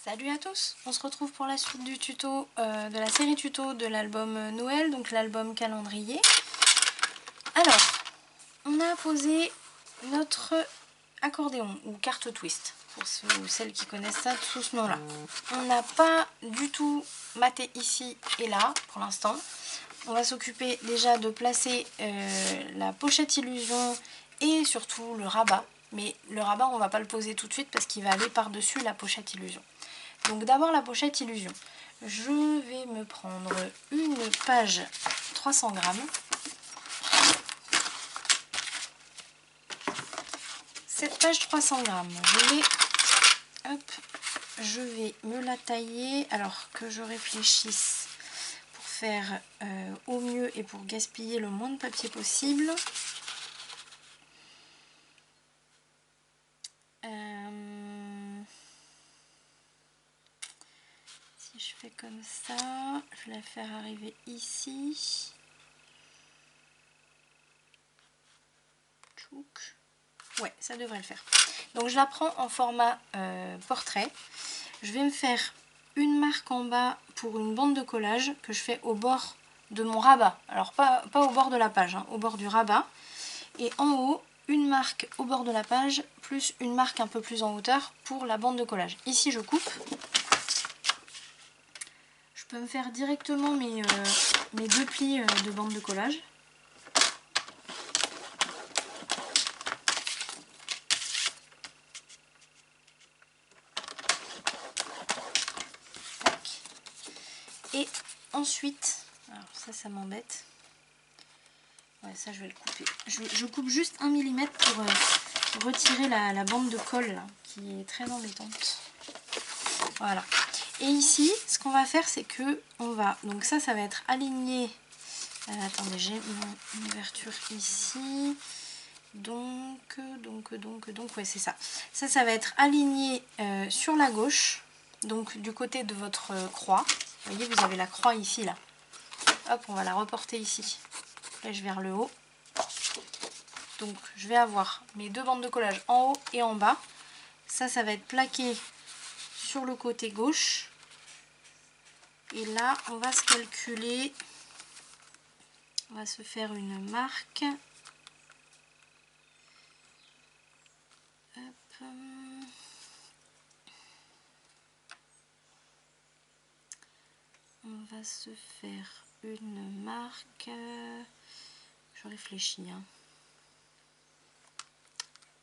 Salut à tous, on se retrouve pour la suite du tuto de la série tuto de l'album Noël, donc l'album calendrier. Alors, on a posé notre accordéon ou carte twist, pour ceux ou celles qui connaissent ça sous ce nom-là. On n'a pas du tout maté ici et là pour l'instant. On va s'occuper déjà de placer la pochette illusion et surtout le rabat. Mais le rabat, on ne va pas le poser tout de suite parce qu'il va aller par-dessus la pochette illusion. Donc d'abord la pochette illusion. Je vais me prendre une page 300 grammes. Cette page 300 grammes, je vais me la tailler alors que je réfléchisse pour faire au mieux et pour gaspiller le moins de papier possible. Si je fais comme ça, je vais la faire arriver ici. Tchouk. Ouais, ça devrait le faire. Donc je la prends en format portrait. Je vais me faire une marque en bas pour une bande de collage que je fais au bord de mon rabat. Alors pas au bord de la page, hein, au bord du rabat. Et en haut, une marque au bord de la page, plus une marque un peu plus en hauteur pour la bande de collage. Ici je coupe. Je peux me faire directement mes deux plis de bande de collage. Et ensuite, alors ça m'embête. Ouais, ça je vais le couper. Je coupe juste 1 mm pour retirer la bande de colle là, qui est très embêtante. Voilà. Et ici, ce qu'on va faire, c'est que on va. Donc ça va être aligné. Attendez, j'ai mon ouverture ici. Donc ouais, c'est ça. Ça va être aligné sur la gauche, donc du côté de votre croix. Vous voyez, vous avez la croix ici, là. Hop, on va la reporter ici. Flèche vers le haut. Donc, je vais avoir mes deux bandes de collage en haut et en bas. Ça va être plaqué sur le côté gauche. Et là, on va se calculer. On va se faire une marque. Hop. On va se faire une marque. Je réfléchis. Hein.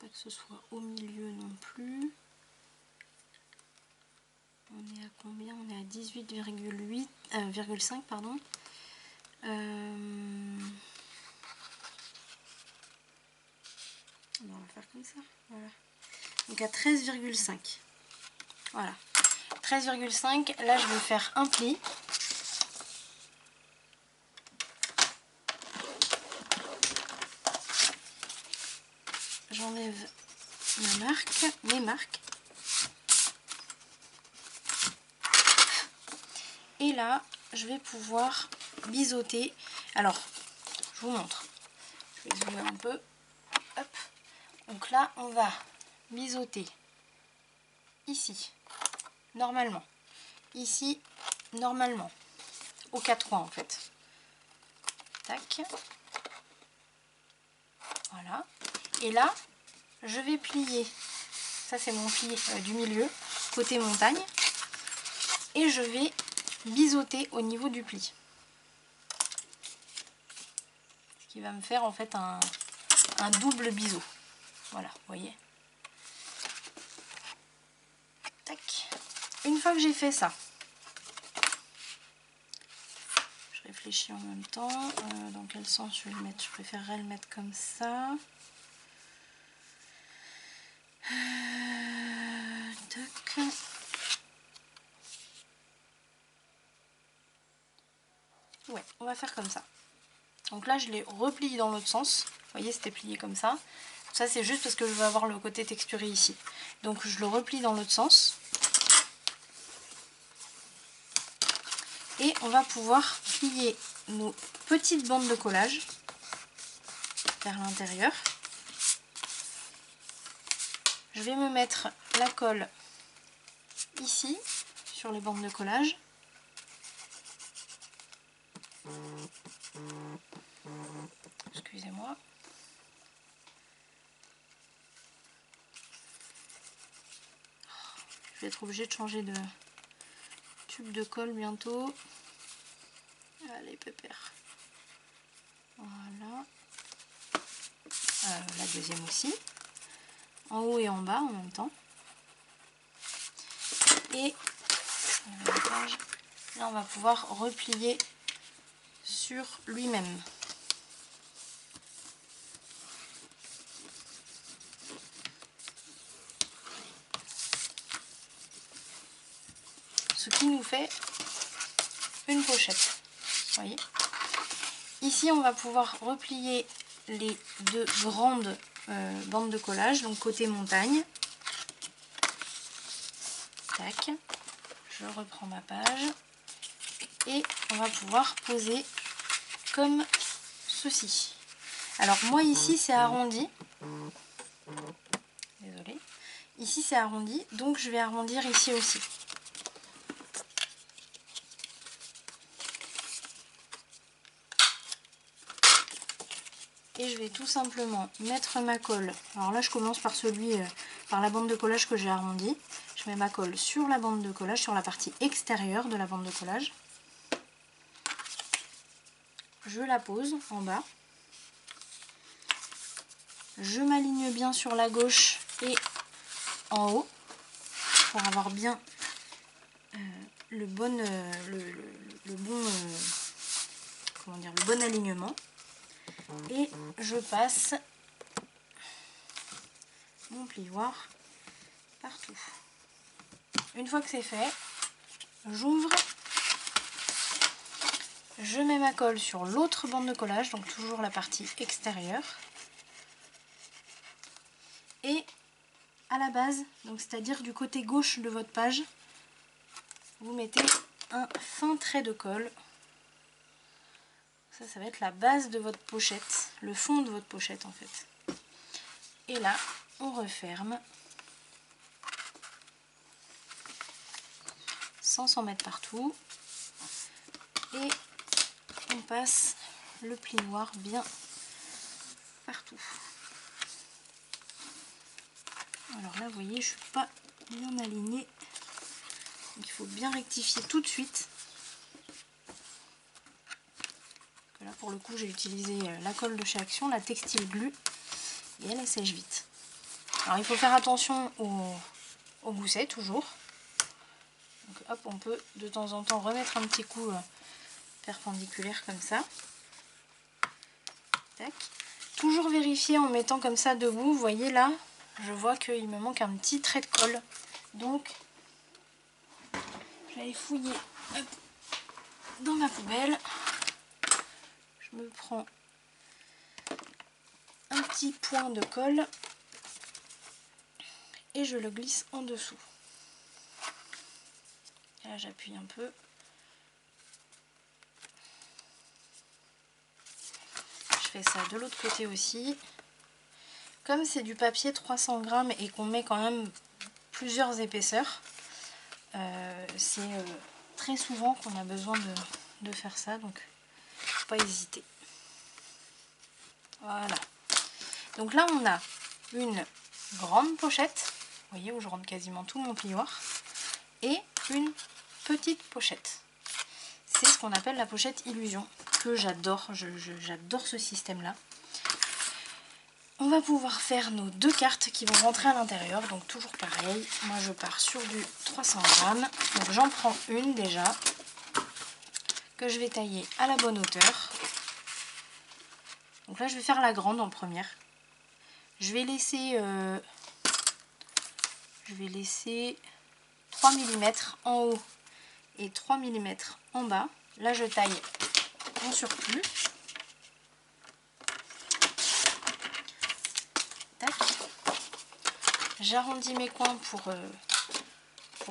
Pas que ce soit au milieu non plus. On est à combien? On est à 18,5 pardon. On va faire comme ça. Voilà. Donc à 13,5. Voilà. 13,5. Là, je vais faire un pli. J'enlève mes marques. Et là, je vais pouvoir biseauter. Alors, je vous montre. Je vais zoomer un peu. Hop. Donc là, on va biseauter ici, normalement. Ici, normalement. Aux quatre coins, en fait. Tac. Voilà. Et là, je vais plier. Ça, c'est mon pli du milieu, côté montagne. Et je vais biseauter au niveau du pli. Ce qui va me faire en fait un double biseau. Voilà, vous voyez. Tac. Une fois que j'ai fait ça, je réfléchis en même temps. Dans quel sens je vais le mettre? Je préférerais le mettre comme ça. Tac. Ouais, on va faire comme ça. Donc là, je l'ai replié dans l'autre sens. Vous voyez, c'était plié comme ça. Ça, c'est juste parce que je veux avoir le côté texturé ici. Donc, je le replie dans l'autre sens. Et on va pouvoir plier nos petites bandes de collage vers l'intérieur. Je vais me mettre la colle ici, sur les bandes de collage. Excusez-moi. Je vais être obligée de changer de tube de colle bientôt. Allez, pépère. Voilà. La deuxième aussi. En haut et en bas en même temps. Et là, on va pouvoir replier sur lui-même. Ce qui nous fait une pochette. Vous voyez ? Ici, on va pouvoir replier les deux grandes bandes de collage, donc côté montagne. Tac. Je reprends ma page. Et on va pouvoir poser comme ceci. Alors moi ici c'est arrondi. Désolée. Ici c'est arrondi, donc je vais arrondir ici aussi. Et je vais tout simplement mettre ma colle. Alors là je commence par par la bande de collage que j'ai arrondi. Je mets ma colle sur la bande de collage, sur la partie extérieure de la bande de collage. Je la pose en bas. Je m'aligne bien sur la gauche et en haut pour avoir bien le bon alignement. Et je passe mon plioir partout. Une fois que c'est fait, j'ouvre, je mets ma colle sur l'autre bande de collage, donc toujours la partie extérieure. Et à la base, donc c'est-à-dire du côté gauche de votre page, vous mettez un fin trait de colle. Ça va être la base de votre pochette, le fond de votre pochette en fait. Et là, on referme sans s'en mettre partout. Et on passe le plioir bien partout. Alors là, vous voyez, je ne suis pas bien alignée. Donc il faut bien rectifier tout de suite. Là, pour le coup, j'ai utilisé la colle de chez Action, la Textile Glue, et elle sèche vite. Alors il faut faire attention au gousset, toujours. Donc hop, on peut de temps en temps remettre un petit coup perpendiculaire comme ça. Tac. Toujours vérifier en mettant comme ça debout. Vous voyez là, je vois qu'il me manque un petit trait de colle. Donc, j'allais fouiller hop, dans ma poubelle. Je me prends un petit point de colle et je le glisse en dessous. Et là, j'appuie un peu. Je fais ça de l'autre côté aussi. Comme c'est du papier 300 grammes et qu'on met quand même plusieurs épaisseurs, c'est très souvent qu'on a besoin de faire ça, donc faut pas hésiter. Voilà. Donc là on a une grande pochette, vous voyez où je rentre quasiment tout mon plioir, et une petite pochette. C'est ce qu'on appelle la pochette illusion, que j'adore, j'adore ce système là. On va pouvoir faire nos deux cartes qui vont rentrer à l'intérieur, donc toujours pareil, moi je pars sur du 300 grammes, donc j'en prends une déjà, que je vais tailler à la bonne hauteur. Donc là je vais faire la grande en première. Je vais laisser 3 mm en haut et 3 mm en bas. Là je taille en surplus. Tac. J'arrondis mes coins pour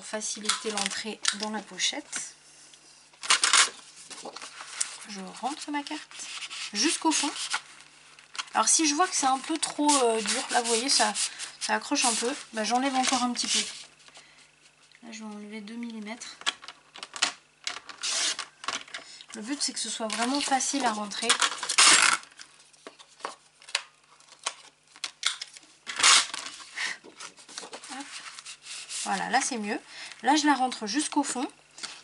faciliter l'entrée dans la pochette. Je rentre ma carte jusqu'au fond. Alors si je vois que c'est un peu trop dur, là vous voyez ça accroche un peu, bah, j'enlève encore un petit peu. Là je vais enlever 2 mm. Le but c'est que ce soit vraiment facile à rentrer. Hop. Voilà, là c'est mieux. Là je la rentre jusqu'au fond.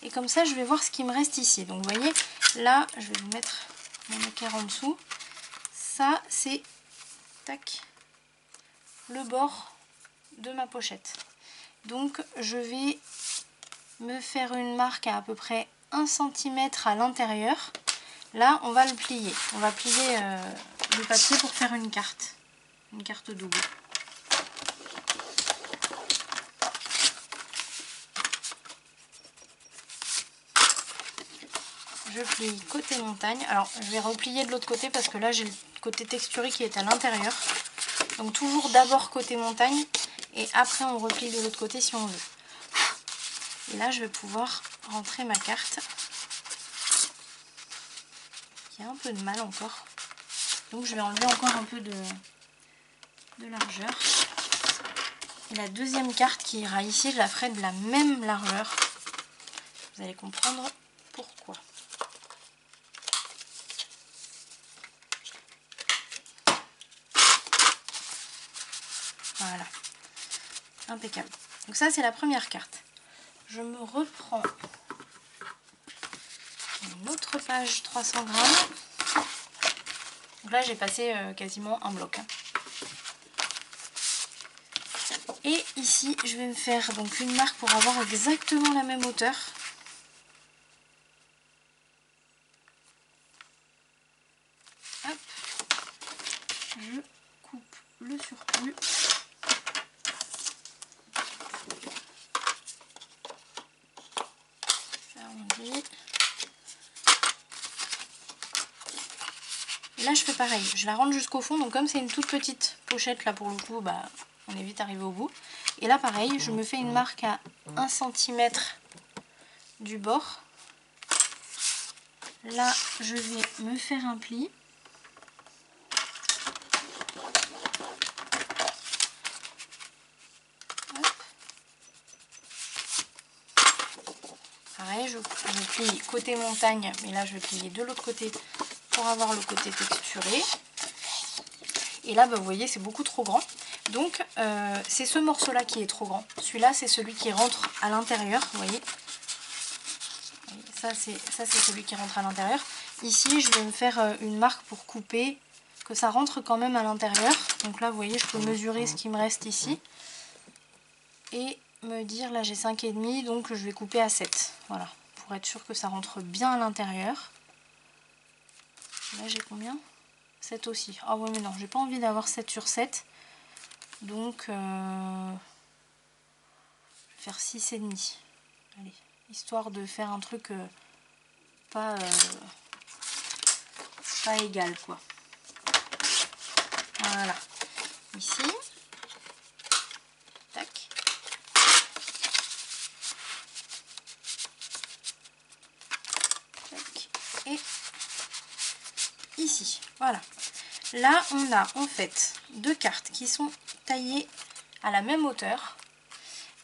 Et comme ça je vais voir ce qui me reste ici. Donc vous voyez, là je vais vous mettre mon équerre en dessous. Ça c'est tac, le bord de ma pochette. Donc je vais me faire une marque à peu près 1 cm à l'intérieur. Là on va le plier. On va plier le papier pour faire une carte double. Je plie côté montagne. Alors je vais replier de l'autre côté parce que là j'ai le côté texturé qui est à l'intérieur. Donc toujours d'abord côté montagne et après on replie de l'autre côté si on veut. Et là je vais pouvoir rentrer ma carte. Qui a un peu de mal encore. Donc je vais enlever encore un peu de largeur. Et la deuxième carte qui ira ici, je la ferai de la même largeur. Vous allez comprendre pourquoi. Voilà, impeccable. Donc ça c'est la première carte. Je me reprends une autre page 300 grammes. Donc là j'ai passé quasiment un bloc. Et ici je vais me faire donc une marque pour avoir exactement la même hauteur. Hop. Je coupe le surplus. Et là je fais pareil, je la rentre jusqu'au fond, donc comme c'est une toute petite pochette là pour le coup, bah, on est vite arrivé au bout. Et là pareil, je me fais une marque à 1 cm du bord. Là je vais me faire un pli. Hop. Pareil, je plie côté montagne, mais là je vais plier de l'autre côté pour avoir le côté texturé. Et là bah, vous voyez c'est beaucoup trop grand. Donc c'est ce morceau là qui est trop grand. Celui-là c'est celui qui rentre à l'intérieur, vous voyez. Ça c'est celui qui rentre à l'intérieur. Ici je vais me faire une marque pour couper, que ça rentre quand même à l'intérieur. Donc là vous voyez je peux mesurer ce qui me reste ici. Et me dire là j'ai 5,5 donc je vais couper à 7. Voilà, pour être sûr que ça rentre bien à l'intérieur. Là j'ai combien? 7 aussi. Ah ouais mais non, j'ai pas envie d'avoir 7 sur 7. Donc je vais faire 6,5. Allez, histoire de faire un truc pas égal quoi. Voilà. Ici. Tac. Tac. Et ici. Voilà. Là, on a en fait deux cartes qui sont taillées à la même hauteur.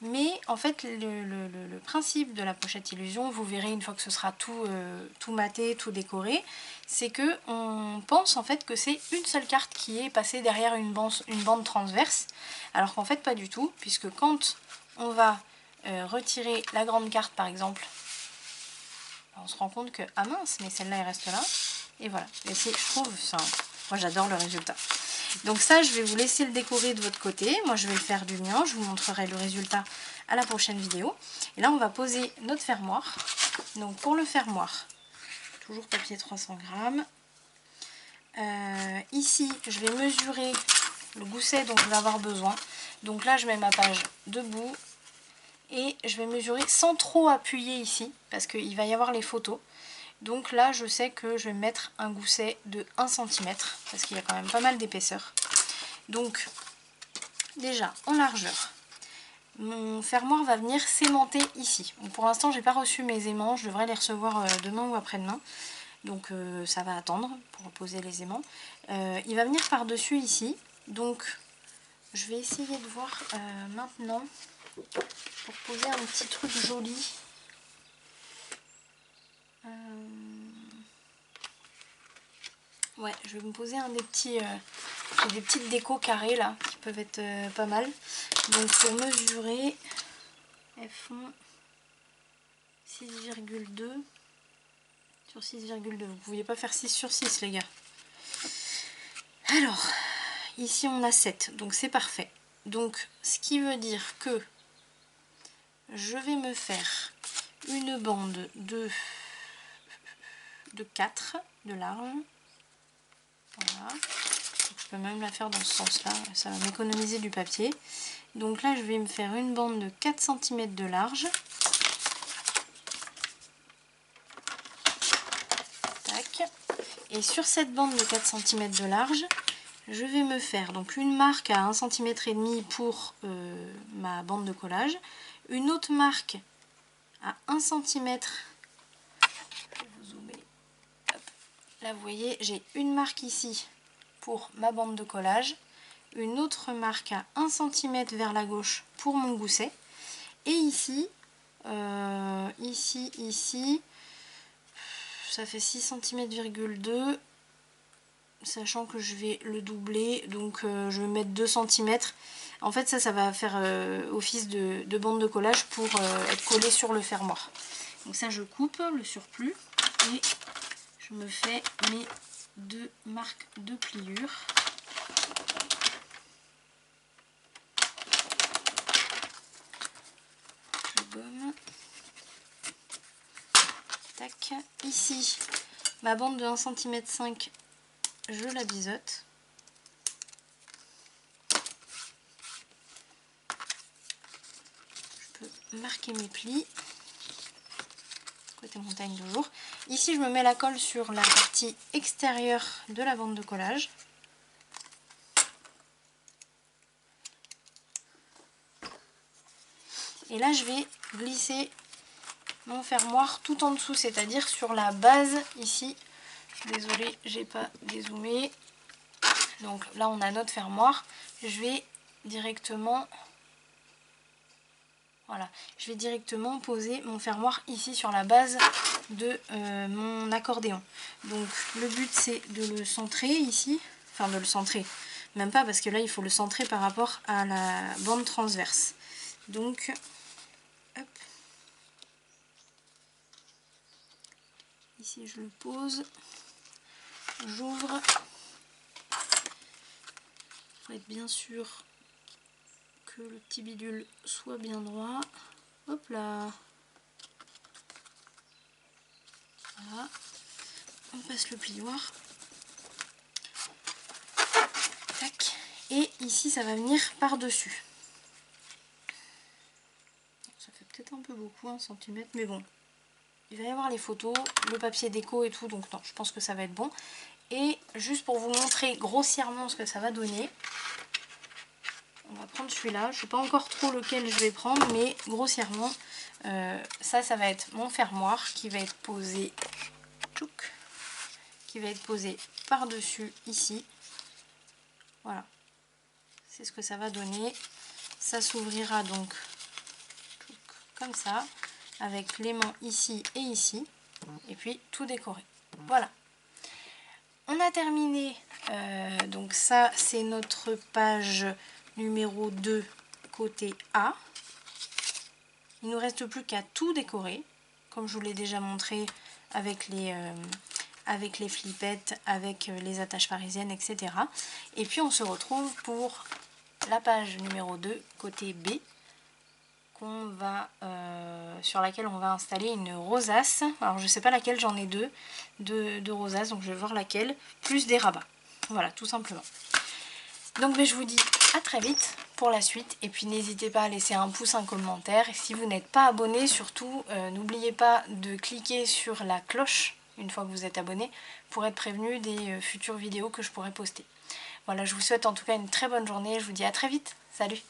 Mais en fait, le principe de la pochette Illusion, vous verrez une fois que ce sera tout maté, tout décoré, c'est que on pense en fait que c'est une seule carte qui est passée derrière une bande transverse, alors qu'en fait pas du tout, puisque quand on va retirer la grande carte par exemple, on se rend compte que, ah mince, mais celle-là elle reste là, et voilà. Et je trouve, ça, moi j'adore le résultat. Donc ça, je vais vous laisser le décorer de votre côté. Moi, je vais le faire du mien. Je vous montrerai le résultat à la prochaine vidéo. Et là, on va poser notre fermoir. Donc pour le fermoir, toujours papier 300 grammes. Ici, je vais mesurer le gousset dont je vais avoir besoin. Donc là, je mets ma page debout. Et je vais mesurer sans trop appuyer ici, parce qu'il va y avoir les photos. Donc là, je sais que je vais mettre un gousset de 1 cm, parce qu'il y a quand même pas mal d'épaisseur. Donc, déjà, en largeur, mon fermoir va venir s'aimanter ici. Donc, pour l'instant, j'ai pas reçu mes aimants, je devrais les recevoir demain ou après-demain. Donc, ça va attendre pour poser les aimants. Il va venir par-dessus ici. Donc, je vais essayer de voir maintenant pour poser un petit truc joli. Ouais, je vais me poser j'ai des petites décos carrées là qui peuvent être pas mal. Donc pour mesurer, elles font 6,2 sur 6,2. Vous ne pouviez pas faire 6 sur 6 les gars. Alors, ici on a 7, donc c'est parfait. Donc ce qui veut dire que je vais me faire une bande de 4 de large. Voilà. Je peux même la faire dans ce sens-là, ça va m'économiser du papier. Donc là, je vais me faire une bande de 4 cm de large. Tac. Et sur cette bande de 4 cm de large, je vais me faire donc une marque à 1,5 cm pour ma bande de collage, une autre marque à 1 cm. Je vais vous zoomer. Hop. Là, vous voyez, j'ai une marque ici pour ma bande de collage, une autre marque à 1 cm vers la gauche pour mon gousset, et ici, ici, ça fait 6 cm,2 cm, sachant que je vais le doubler, donc je vais mettre 2 cm. En fait, ça va faire office de bande de collage pour être collé sur le fermoir. Donc ça, je coupe le surplus et je me fais mes 2 marques de pliure. Je gomme. Tac. Ici, ma bande de 1,5 cm, je la biseaute. Je peux marquer mes plis. Côté montagne toujours. Ici, je me mets la colle sur la partie extérieure de la bande de collage. Et là, je vais glisser mon fermoir tout en dessous, c'est-à-dire sur la base ici. Désolée, j'ai pas dézoomé. Donc là, on a notre fermoir. Je vais directement... Voilà, je vais directement poser mon fermoir ici sur la base de mon accordéon. Donc le but c'est de le centrer ici, enfin de le centrer, même pas parce que là il faut le centrer par rapport à la bande transverse. Donc, hop, ici je le pose, j'ouvre, pour être bien sûr que le petit bidule soit bien droit. Hop là. Voilà. On passe le plioir. Tac. Et ici, ça va venir par-dessus. Ça fait peut-être un peu beaucoup, 1 cm, mais bon. Il va y avoir les photos, le papier déco et tout, donc non, je pense que ça va être bon. Et juste pour vous montrer grossièrement ce que ça va donner, on va prendre celui-là. Je ne sais pas encore trop lequel je vais prendre, mais grossièrement, ça va être mon fermoir qui va être posé, par-dessus ici. Voilà, c'est ce que ça va donner. Ça s'ouvrira donc comme ça, avec les mains ici et ici, et puis tout décoré. Voilà. On a terminé, donc ça c'est notre page numéro 2 côté A. Il ne nous reste plus qu'à tout décorer, comme je vous l'ai déjà montré avec les flippettes, avec les attaches parisiennes, etc. Et puis on se retrouve pour la page numéro 2 côté B, sur laquelle on va installer une rosace. Alors je sais pas laquelle, j'en ai deux rosaces, donc je vais voir laquelle, plus des rabats. Voilà, tout simplement. Donc je vous dis à très vite pour la suite, et puis n'hésitez pas à laisser un pouce, un commentaire. Et si vous n'êtes pas abonné, surtout n'oubliez pas de cliquer sur la cloche une fois que vous êtes abonné pour être prévenu des futures vidéos que je pourrai poster. Voilà, je vous souhaite en tout cas une très bonne journée, je vous dis à très vite, salut!